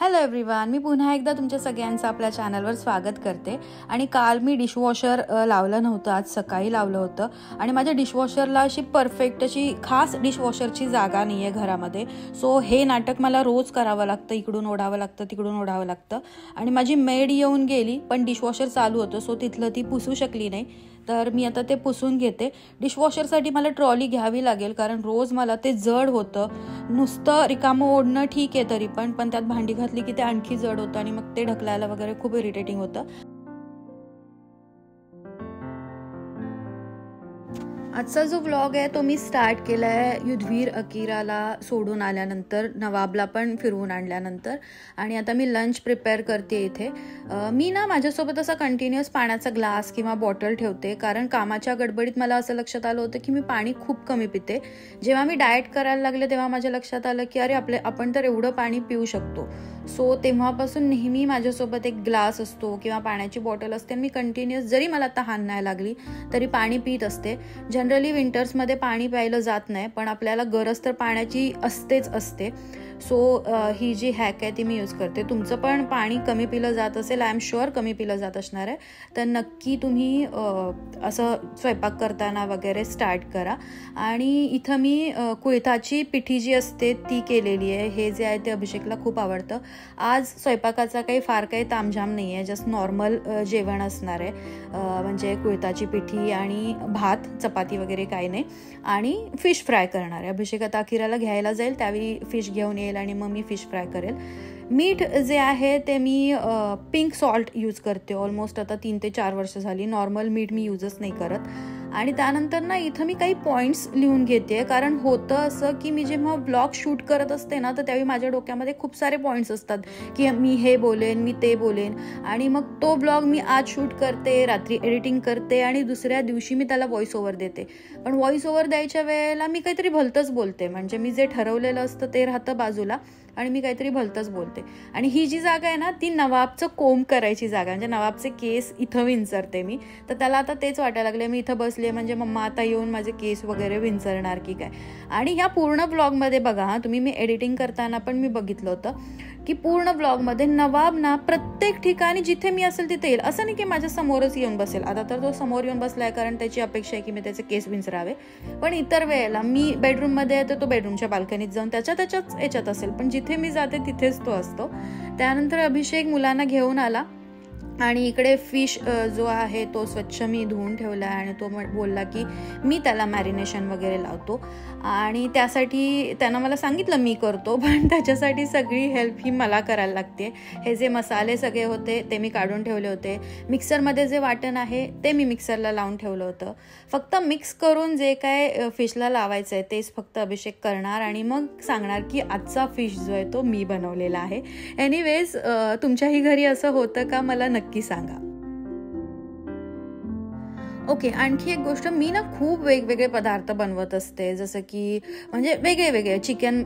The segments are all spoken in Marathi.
हॅलो एव्हरीवन, मी पुन्हा एकदा तुमच्या सगळ्यांचं आपल्या चॅनलवर स्वागत करते. आणि काल मी डिशवॉशर लावलं नव्हतं, आज सकाळी लावलं होतं. आणि माझ्या डिशवॉशरला अशी परफेक्ट अशी खास डिशवॉशरची जागा नाही आहे घरामध्ये. सो हे नाटक मला रोज करावं लागतं, इकडून ओढावं लागतं, तिकडून ओढावं लागतं. आणि माझी मेड येऊन गेली पण डिशवॉशर चालू होतं, सो तिथलं ती पुसू शकली नाही. तर मी आता ते पुसून घेते. डिशवॉशरसाठी मला ट्रॉली घ्यावी लागेल, कारण रोज मला ते जड होतं. नुसतं रिकामं ओढणं ठीक आहे तरी पण त्यात भांडी घातली की ते आणखी जड होतं आणि मग ते ढकलायला वगैरे खूप इरिटेटिंग होतं. आजचा जो व्लॉग आहे तो मी स्टार्ट केला आहे युद्धवीर अकिराला सोडून आल्यानंतर, नवाबला पण फिरवून आणल्यानंतर. आणि आता मी लंच प्रिपेअर करते इथे. मी ना माझ्यासोबत असा कंटिन्युअस पाण्याचा ग्लास किंवा बॉटल ठेवते, कारण कामाच्या गडबडीत मला असं लक्षात आलं होतं की मी पाणी खूप कमी पिते. जेव्हा मी डाएट करायला लागले तेव्हा माझ्या लक्षात आलं की अरे आपण तर एवढं पाणी पिऊ शकतो. सो तेव्हापासून नेहमी माझ्यासोबत एक ग्लास असतो किंवा पाण्याची बॉटल असते. मी कंटिन्युअस, जरी मला तहान नाही लागली तरी पाणी पित असते. जनरली विंटर्समध्ये पाणी प्यायलं जात नाही, पण आपल्याला गरज तर पाण्याची असतेच असते. सो ही जी हॅक आहे ती मी यूज करते. तुमचं पण पाणी कमी पिलं जात असेल, आय एम शुअर कमी पिलं जात असणार आहे, तर नक्की तुम्ही असं स्वयंपाक करताना वगैरे स्टार्ट करा. आणि इथं मी कुळथाची पिठी जी असते ती केलेली आहे. हे जे आहे ते अभिषेकला खूप आवडतं. आज स्वयंपाकाचा फार काही तामझाम नाही आहे, जस्ट नॉर्मल जेवण असणार आहे. म्हणजे कुळथाची पिठी आणि भात, चपाती वगैरे काही नाही. आणि फिश फ्राय करणार आहे. अभिषेक आता अकिराला घ्यायला जाईल, त्यावेळी फिश घेऊन येईल आणि मग मी फिश फ्राय करेल. मीठ जे आहे ते मी पिंक सॉल्ट यूज करते. ऑलमोस्ट आता 3 ते 4 वर्ष झाली. नॉर्मल मीठ मी यूजच नाही करत. आणि त्यानंतर ना इथं मी काही पॉईंट्स लिहून घेते, कारण होतं असं की मी जेव्हा व्लॉग शूट करत असते ना, तर त्यावेळी माझ्या डोक्यामध्ये खूप सारे पॉईंट्स असतात की मी हे बोलेन, मी ते बोलेन. आणि मग तो व्लॉग मी आज शूट करते, रात्री एडिटिंग करते आणि दुसऱ्या दिवशी मी त्याला व्हॉइस ओव्हर देते. पण व्हॉइस ओव्हर द्यायच्या वेळेला मी काहीतरी भलतंच बोलते. म्हणजे मी जे ठरवलेलं असतं ते राहतं बाजूला आणि मी काहीतरी भलतंच बोलते. आणि ही जी जागा आहे ना, ती नवाबचं कोंब करायची जागा, म्हणजे नवाबचे केस इथं विंचरते मी. तर त्याला आता तेच वाटायला लागले, मी इथं बसले म्हणजे मम्मा आता येऊन माझे केस वगैरे विंचरणार की काय. आणि ह्या पूर्ण ब्लॉगमध्ये बघा, तुम्ही मी एडिटिंग करताना पण मी बघितलं होतं की पूर्ण ब्लॉगमध्ये नवाब ना प्रत्येक ठिकाणी जिथे मी असेल तिथे येईल. असं नाही की माझ्या समोरच येऊन बसेल. आता तर तो समोर येऊन बसलाय, कारण त्याची अपेक्षा आहे की मी त्याचे केस विंचरावे. पण इतर वेळेला मी बेडरूममध्ये आहे तर तो बेडरूमच्या बाल्कनीत जाऊन त्याच्याच याच्यात असेल, पण जिथे मी जाते तिथेच तो असतो. त्यानंतर अभिषेक मुलांना घेऊन आला आणि इकडे फिश जो आहे तो स्वच्छ मी धुवून ठेवला आहे. आणि तो बोलला की मी त्याला मॅरिनेशन वगैरे लावतो. आणि त्यासाठी त्यानं मला सांगितलं मी करतो, पण त्याच्यासाठी सगळी हेल्प ही मला करायला लागते. हे जे मसाले सगळे होते ते मी काढून ठेवले होते. मिक्सरमध्ये जे वाटण आहे ते मी मिक्सरला लावून ठेवलं होतं. फक्त मिक्स करून जे काय फिशला लावायचं आहे तेच फक्त अभिषेक करणार आणि मग सांगणार की आजचा फिश जो आहे तो मी बनवलेला आहे. एनिवेज, तुमच्याही घरी असं होतं का मला नक्की सांगा. ओके, आणखी एक गोष्ट, मी ना खूप वेगवेगळे पदार्थ बनवत असते. जसं की म्हणजे वेगळे चिकन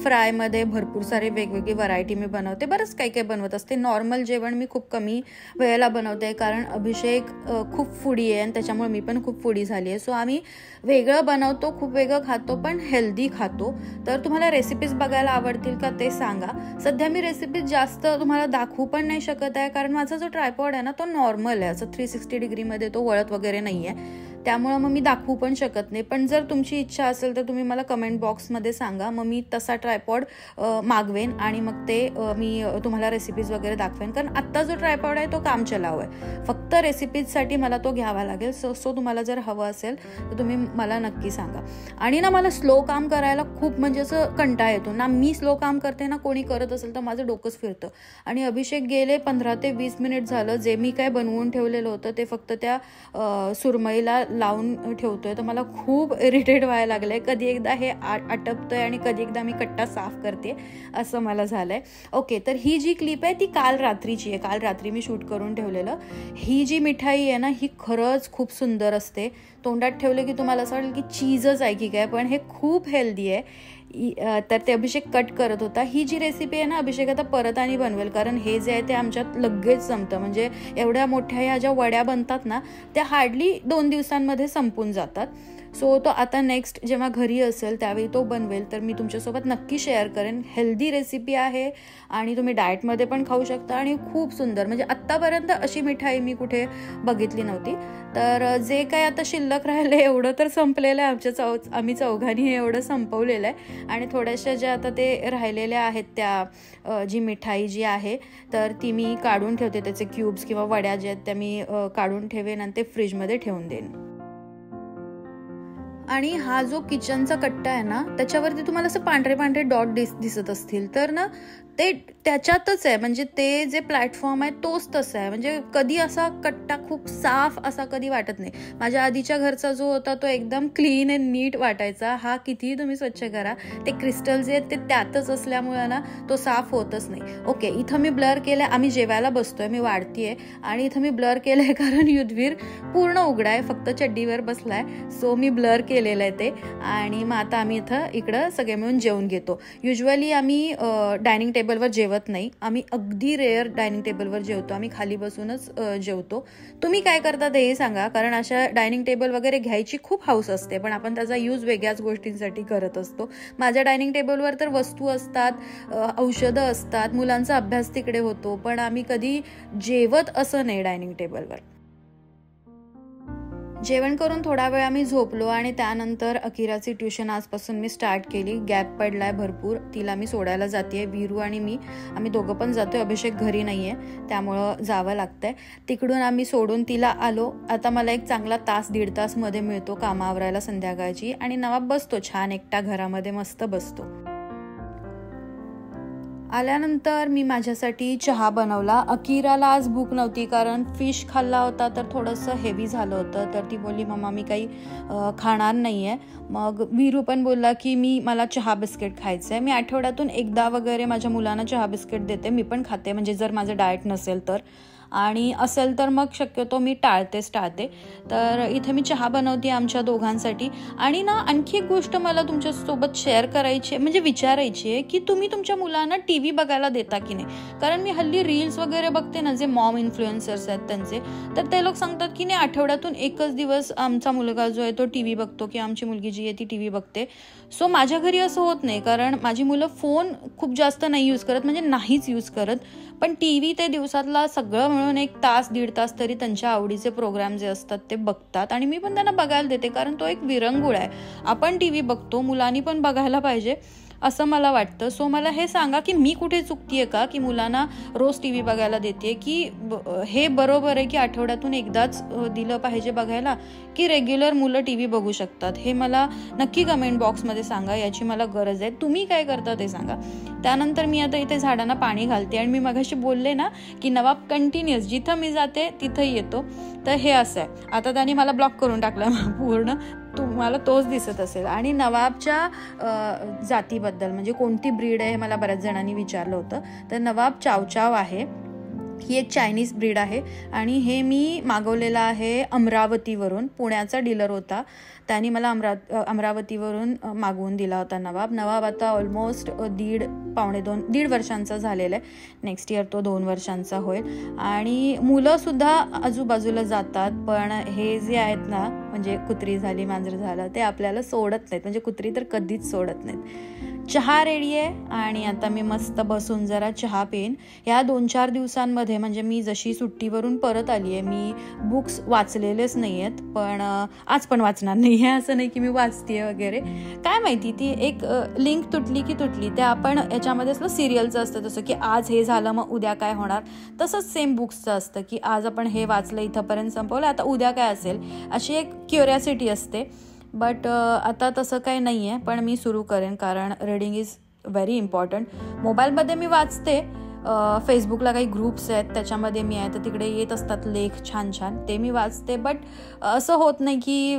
फ्रायमध्ये भरपूर सारे वेगवेगळी व्हरायटी मी बनवते. बरंच काही बनवत असते. नॉर्मल जेवण मी खूप कमी वेळेला बनवते, कारण अभिषेक खूप फूडी आहे आणि त्याच्यामुळे मी पण खूप फूडी झाली आहे. सो आम्ही वेगळं बनवतो, खूप वेगळं खातो, पण हेल्दी खातो. तर तुम्हाला रेसिपीज बघायला आवडतील का ते सांगा. सध्या मी रेसिपीज जास्त तुम्हाला दाखवू पण नाही शकत आहे, कारण माझा जो ट्रायपॉड आहे ना तो नॉर्मल आहे, असं 360 डिग्रीमध्ये तो वळत वगैरे नाही आहे. त्यामुळं मग मी दाखवू पण शकत नाही. पण जर तुमची इच्छा असेल तर तुम्ही मला कमेंट बॉक्समध्ये सांगा, मग मी तसा ट्रायपॉड मागवेन आणि मग ते मी तुम्हाला रेसिपीज वगैरे दाखवेन. कारण आत्ता जो ट्रायपॉड आहे तो काम चलाव आहे, फक्त रेसिपीजसाठी मला तो घ्यावा लागेल. सो तुम्हाला जर हवं असेल तर तुम्ही मला नक्की सांगा. आणि ना मला स्लो काम करायला खूप म्हणजे असं कंटाळा येतो ना. मी स्लो काम करते ना, कोणी करत असेल तर माझं डोकंच फिरतं. आणि अभिषेक गेले 15 ते 20 मिनिट झालं, जे मी काय बनवून ठेवलेलं होतं ते फक्त त्या सुरमईला लावून ठेवतोय. तर मला खूप इरिटेट व्हायला लागलंय. कधी एकदा हे आटपतंय आणि कधी एकदा मी कट्टा साफ करते, असं मला झालंय. ओके, तर ही जी क्लिप आहे ती काल रात्रीची आहे. काल रात्री मी शूट करून ठेवलेलं. ही जी मिठाई आहे ना ही खरंच खूप सुंदर असते. तोंडात ठेवले की तुम्हाला असं वाटेल की चीजच आहे की काय, पण हे खूप हेल्दी आहे. तर ते अभिषेक कट करत होता. ही जी रेसिपी आहे ना अभिषेक आता परत आणि बनवेल, कारण हे जे आहे ते आमच्यात लगेच जमतं. म्हणजे एवढ्या मोठ्या ह्या ज्या वड्या बनतात ना त्या हार्डली 2 दिवसांमध्ये संपून जातात. सो तो आता नेक्स्ट जेव्हा घरी असेल त्यावेळी तो बनवेल तर मी तुमच्यासोबत नक्की शेअर करेन. हेल्दी रेसिपी आहे आणि तुम्ही डाएटमध्ये पण खाऊ शकता आणि खूप सुंदर, म्हणजे आत्तापर्यंत अशी मिठाई मी कुठे बघितली नव्हती. तर जे काय आता शिल्लक राहिलं एवढं तर संपलेलं आहे, आम्ही चौघांनी एवढं संपवलेलं आहे. आणि थोड्याशा ज्या आता ते राहिलेल्या आहेत त्या जी मिठाई जी आहे तर ती मी काढून ठेवते, त्याचे क्यूब्स किंवा वड्या ज्या आहेत त्या मी काढून ठेवेन आणि ते फ्रीजमध्ये ठेवून देईन. आणि हा जो किचनचा कट्टा आहे ना त्याच्यावरती तुम्हाला असं पांढरे पांढरे डॉट दिसत असतील तर ना ते त्याच्यातच आहे, म्हणजे ते जे प्लॅटफॉर्म आहे तोच तसा आहे. म्हणजे कधी असा कट्टा खूप साफ असा कधी वाटत नाही. माझ्या आधीच्या घरचा जो होता तो एकदम क्लीन अँड नीट वाटायचा. हा कितीही तुम्ही स्वच्छ करा ते क्रिस्टल जे आहेत ते त्यातच असल्यामुळे ना तो साफ होतच नाही. ओके, इथं मी ब्लर केलंय, आम्ही जेवायला बसतोय, मी वाढतीये आणि इथं मी ब्लर केलंय कारण युद्धवीर पूर्ण उघडाय, फक्त चड्डीवर बसलाय. सो मी ब्लर केलेलं आहे ते. आणि मग आता आम्ही इकडं सगळे मिळून जेवून घेतो. युजली आम्ही डायनिंग टेबलवर जेवत नाही, आम्ही अगदी रेअर डायनिंग टेबलवर जेवतो, आम्ही खाली बसूनच जेवतो. तुम्ही काय करता तेही सांगा, कारण अशा डायनिंग टेबल वगैरे घ्यायची खूप हौस असते पण आपण त्याचा यूज वेगळ्याच गोष्टींसाठी करत असतो. माझ्या डायनिंग टेबलवर तर वस्तू असतात, औषधं असतात, मुलांचा अभ्यास तिकडे होतो, पण आम्ही कधी जेवत असं नाही डायनिंग टेबलवर. जेवण करून थोडा वेळ आम्ही झोपलो आणि त्यानंतर अकिराची ट्युशन आजपासून मी स्टार्ट केली. गॅप पडलाय भरपूर, तिला मी सोडायला जाते. वीरू आणि मी आम्ही दोघं पण जातोय, अभिषेक घरी नाहीये त्यामुळं जावं लागतंय. तिकडून आम्ही सोडून तिला आलो. आता मला एक चांगला तास 1.5 तास मध्ये मिळतो कामावरायला संध्याकाळची आणि नवाब बसतो छान एकटा घरामध्ये, मस्त बसतो. आल्यानंतर मी माझ्यासाठी चहा बनवला. अकिराला आज भूक नव्हती कारण फिश खाल्ला होता तर थोडंसं हेवी झालं होतं, तर ती बोलली मम्मा मी काही खाणार नाही आहे. मग वीरू पण बोलला की मला चहा बिस्किट खायचं आहे. मी आठवड्यातून एकदा वगैरे माझ्या मुलांना चहा बिस्किट देते, मी पण खाते, म्हणजे जर माझं डाएट नसेल तर, आणि असेल तर मग शक्यतो मी टाळते. तर इथे मी चहा बनवते आमच्या दोघांसाठी. आणि ना आणखी एक गोष्ट मला तुमच्यासोबत शेअर करायची आहे, म्हणजे विचारायची आहे की तुम्ही तुमच्या मुलांना TV बघायला देता की नाही. कारण मी हल्ली रील्स वगैरे बघते ना, जे मॉम इन्फ्लुएन्सर्स आहेत त्यांचे, तर ते लोक सांगतात की नाही आठवड्यातून एकच दिवस आमचा मुलगा जो आहे तो TV बघतो किंवा आमची मुलगी जी आहे ती TV बघते. सो माझ्या घरी असं होत नाही, कारण माझी मुलं फोन खूप जास्त नाही यूज करत, म्हणजे नाहीच यूज करत, पण TV ते दिवसातला सगळं मिळून 1 तास 1.5 तास तरी त्यांच्या आवडीचे प्रोग्राम जे असतात ते बघतात. आणि मी पण त्यांना बघायला देते, कारण तो एक विरंगुळ आहे. आपण TV बघतो, मुलांनी पण बघायला पाहिजे असं मला वाटतं. सो मला हे सांगा की मी कुठे चुकतीये का की मुलांना रोज TV बघायला देते, की हे बरोबर आहे की आठवड्यातून एकदाच दिलं पाहिजे बघायला, की रेग्युलर मुलं TV बघू शकतात. हे मला नक्की कमेंट बॉक्समध्ये सांगा, याची मला गरज आहे. तुम्ही काय करता ते सांगा. त्यानंतर मी आता इथे झाडांना पाणी घालते. आणि मी मगाशी बोलले ना की नवाब कंटिन्युअस जिथं मी जाते तिथं येतो, तर हे असं आहे. आता त्याने मला ब्लॉक करून टाकलं पूर्ण, तुम्हाला तोच दिसत असेल. आणि नवाबच्या जातीबद्दल, म्हणजे कोणती ब्रीड आहे हे मला बऱ्याच जणांनी विचारलं होतं. तर नवाब चावचाव आहे, ही एक चायनीज ब्रीड आहे. आणि हे मी मागवलेलं आहे अमरावतीवरून, पुण्याचा डीलर होता, त्यांनी मला अमरावतीवरून मागवून दिला होता नवाब आता ऑलमोस्ट 1.5-1.5 वर्षांचा झालेला आहे. नेक्स्ट इयर तो 2 वर्षांचा होईल. आणि मुलंसुद्धा आजूबाजूला जातात, पण हे जे आहेत ना, म्हणजे कुत्री झाली मांजर झालं, ते आपल्याला सोडत नाहीत, म्हणजे कुत्री तर कधीच सोडत नाहीत. चहा रेडी आहे आणि आता मी मस्त बसून जरा चहा पेन. या 2-4 दिवसांमध्ये, म्हणजे मी जशी सुट्टीवरून परत आली आहे, मी बुक्स वाचलेलेच नाही आहेत, पण आज पण वाचणार नाही आहे. असं नाही की मी वाचते वगैरे, काय माहिती ती एक लिंक तुटली की तुटली. ते आपण याच्यामध्ये असलं सिरियलचं असतं तसं की आज हे झालं मग उद्या काय होणार, तसंच सेम बुक्सचं असतं की आज आपण हे वाचलं, इथंपर्यंत संपवलं, आता उद्या काय असेल, अशी एक क्युरिओसिटी असते. बट आता तसं काही नाही आहे, पण मी सुरू करेन कारण रीडिंग इज व्हेरी इम्पॉर्टंट. मोबाईलमध्ये मी वाचते, फेसबुकला काही ग्रुप्स आहेत त्याच्यामध्ये मी आहे, तर तिकडे येत असतात लेख छान छान, ते मी वाचते. बट असं होत नाही की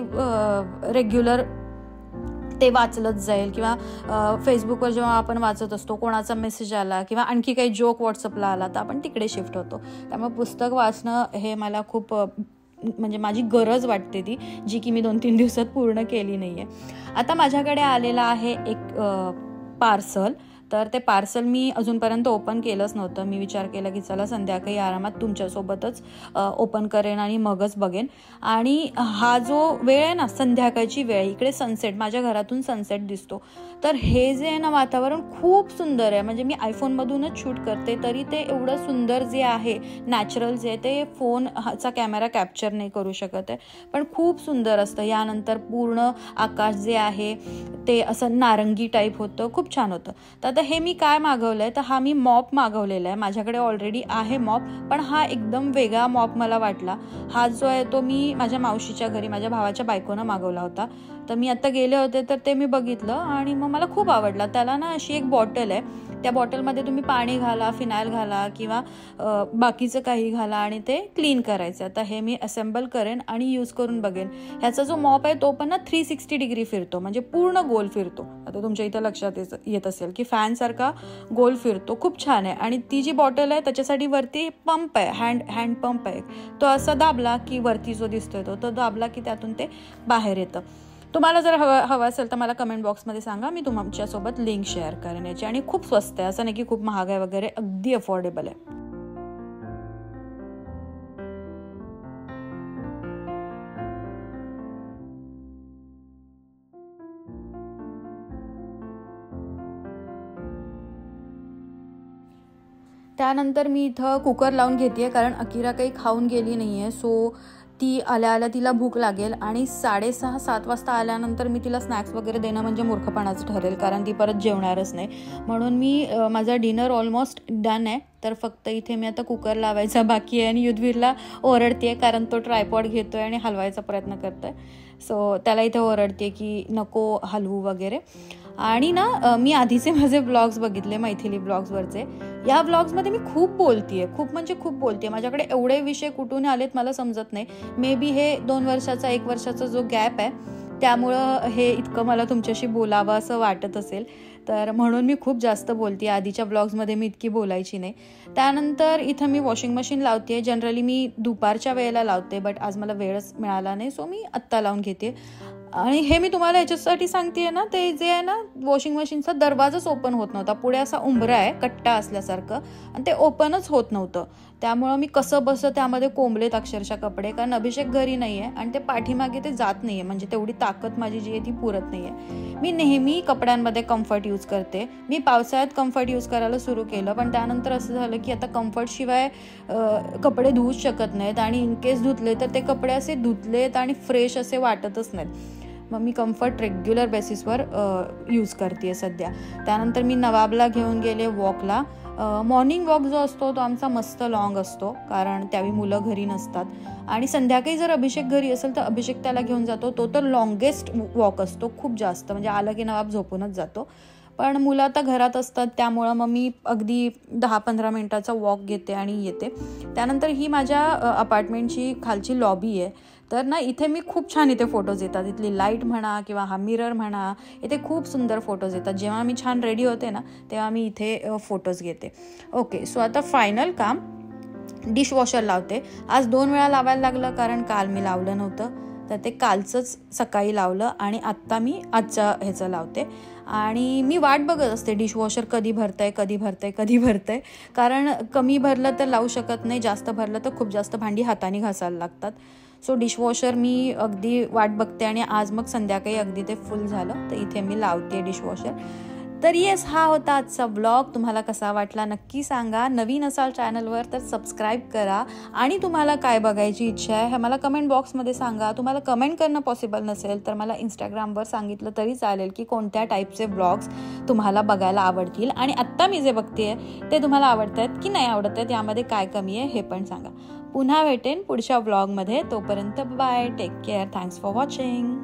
रेग्युलर ते वाचलंच जाईल. किंवा फेसबुकवर जेव्हा आपण वाचत असतो, कोणाचा मेसेज आला किंवा आणखी काही जोक व्हॉट्सअपला आला, तर आपण तिकडे शिफ्ट होतो. त्यामुळे पुस्तक वाचणं हे मला खूप, म्हणजे माझी गरज वाटते ती, जी की मी 2-3 दिवसात पूर्ण केली नाही आहे. आता माझ्याकडे आलेला आहे एक पार्सल. तर ते पार्सल मी अजूनपर्यंत ओपन केलंच नव्हतं. मी विचार केला की चला संध्याकाळी आरामात तुमच्यासोबतच ओपन करेन आणि मगच बघेन. आणि हा जो वेळ आहे ना, संध्याकाळची वेळ, इकडे सनसेट, माझ्या घरातून सनसेट दिसतो. तर हे जे आहे ना वातावरण खूप सुंदर आहे. म्हणजे मी आयफोनमधूनच शूट करते तरी ते एवढं सुंदर जे आहे, नॅचरल जे आहे, ते फोनचा कॅमेरा कॅप्चर नाही करू शकत आहे, पण खूप सुंदर असतं. यानंतर पूर्ण आकाश जे आहे ते असं नारंगी टाईप होतं, खूप छान होतं. तर आता हे मी काय मागवलं आहे, तर हा मी मॉप मागवलेला आहे. माझ्याकडे ऑलरेडी आहे मॉप, पण हा एकदम वेगळा मॉप मला वाटला. हा जो आहे तो मी माझ्या मावशीच्या घरी माझ्या भावाच्या बायकोनं मागवला होता. तर मी आता गेले होते तर ते मी बघितलं आणि मग मला खूप आवडला. त्याला ना अशी एक बॉटल आहे, त्या बॉटलमध्ये तुम्ही पाणी घाला, फिनाईल घाला किंवा बाकीचं काही घाला आणि ते क्लीन करायचं. आता हे मी असेंबल करेन आणि यूज करून बघेन. ह्याचा जो मॉप आहे तो पण ना 360 डिग्री फिरतो, म्हणजे पूर्ण गोल फिरतो. आता तुमच्या इथं लक्षात येत असेल की फॅनसारखा गोल फिरतो, खूप छान आहे. आणि ती जी बॉटल आहे त्याच्यासाठी वरती पंप आहे, हँड पंप आहे. तो असा दाबला की वरती जो दिसतोय तो दाबला की त्यातून ते बाहेर येतं. तुम्हाला जर हवं असेल तर मला कमेंट बॉक्समध्ये सांगा, मी तुमच्यासोबत लिंक शेअर करेन याची. आणि खूप स्वस्त आहे, असं नाही की खूप महाग आहे वगैरे, अगदी अफोर्डेबल आहे. त्यानंतर मी इथं कुकर लावून घेते कारण अकिरा काही खाऊन गेली नाही आहे. सो ती आल्या आल्या तिला भूक लागेल आणि 6:30-7 वाजता आल्यानंतर मी तिला स्नॅक्स वगैरे देणं म्हणजे मूर्खपणाचं ठरेल, कारण ती परत जेवणारच नाही. म्हणून मी माझा डिनर ऑलमोस्ट डन आहे. तर फक्त इथे मी आता कुकर लावायचा बाकी आहे आणि युद्धवीरला ओरडते कारण तो ट्रायपॉड घेतोय आणि हलवायचा प्रयत्न करतोय. सो त्याला इथे ओरडते की नको हलवू वगैरे. आणि ना मी आधीचे माझे ब्लॉग्स बघितले, मैथिली ब्लॉग्सवरचे. या ब्लॉग्समध्ये मी खूप बोलतीये, खूप म्हणजे खूप बोलतीये. माझ्याकडे एवढे विषय कुठून आलेत मला समजत नाही. मे बी हे 2 वर्षाचा 1 वर्षाचा जो गॅप आहे त्यामुळं हे इतकं मला तुमच्याशी बोलावं असं वाटत असेल. तर म्हणून मी खूप जास्त बोलते. आधीच्या ब्लॉग्समध्ये मी इतकी बोलायची नाही. त्यानंतर इथं मी वॉशिंग मशीन लावते. जनरली मी दुपारच्या वेळेला लावते, बट आज मला वेळच मिळाला नाही, सो मी आत्ता लावून घेते. आणि हे मी तुम्हाला याच्यासाठी सांगतेय ना, ते जे आहे ना वॉशिंग मशीनचा दरवाजाच ओपन होत नव्हता. पुढे असा उंबरा आहे कट्टा असल्यासारखं आणि ते ओपनच होत नव्हतं. त्यामुळं मी कसं बसं त्यामध्ये कोंबलेत अक्षरशः कपडे, कारण अभिषेक घरी नाही आहे आणि ते पाठीमागे ते जात नाही आहे. म्हणजे तेवढी ताकद माझी जी आहे ती पुरत नाही आहे. मी नेहमी कपड्यांमध्ये कम्फर्ट यूज करते. मी पावसाळ्यात कम्फर्ट यूज करायला सुरू केलं, पण त्यानंतर असं झालं की आता कम्फर्टशिवाय कपडे धुवूच शकत नाहीत आणि इनकेस धुतले तर ते कपडे असे धुतलेत आणि फ्रेश असे वाटतच नाहीत. मग मी कम्फर्ट रेग्युलर बेसिसवर यूज करते सध्या. त्यानंतर मी नवाबला घेऊन गेले वॉकला. मॉर्निंग वॉक जो असतो तो आमचा मस्त लॉंग असतो, कारण त्यावेळी मुलं घरी नसतात. आणि संध्याकाळी जर अभिषेक घरी असेल तर अभिषेक त्याला घेऊन जातो. तो तर लॉंगेस्ट वॉक असतो, खूप जास्त, म्हणजे आलं की नवाब झोपूनच जातो. पण मुलं आता घरात असतात त्यामुळं मग मी अगदी 10-15 मिनिटाचा वॉक घेते आणि येते. त्यानंतर ही माझ्या अपार्टमेंटची खालची लॉबी आहे. तर ना इथे मी खूप छान इथे फोटोज येतात. इथली लाईट म्हणा किंवा हा मिरर म्हणा, इथे खूप सुंदर फोटोज येतात. जेव्हा मी छान रेडी होते ना तेव्हा मी इथे फोटोज घेते. ओके, सो आता फायनल काम, डिशवॉशर लावते. आज 2 वेळा लावायला लागलं कारण काल मी लावलं नव्हतं, तर ते कालचंच सकाळी लावलं आणि आत्ता मी आजच्या ह्याचं लावते. आणि मी वाट बघत असते डिशवॉशर कधी भरतंय, कारण कमी भरलं तर लावू शकत नाही, जास्त भरलं तर खूप जास्त भांडी हाताने घासायला लागतात. सो डिशवॉशर मी अगदी वाट बघते आणि आज मग संध्याकाळी अगदी ते फुल झालं तर इथे मी लावते डिशवॉशर. तर येस, हा होता आजचा ब्लॉग. तुम्हाला कसा वाटला नक्की सांगा. नवीन असाल चॅनलवर तर सबस्क्राईब करा आणि तुम्हाला काय बघायची इच्छा आहे हे मला कमेंट बॉक्समध्ये सांगा. तुम्हाला कमेंट करणं पॉसिबल नसेल तर मला इंस्टाग्रामवर सांगितलं तरी चालेल की कोणत्या टाईपचे ब्लॉग्स तुम्हाला बघायला आवडतील आणि आत्ता मी जे बघते ते तुम्हाला आवडत आहेत की नाही आवडत आहेत, यामध्ये काय कमी आहे हे पण सांगा. पुन्हा भेटेन पुढच्या ब्लॉगमध्ये. तोपर्यंत bye, take care, thanks for watching.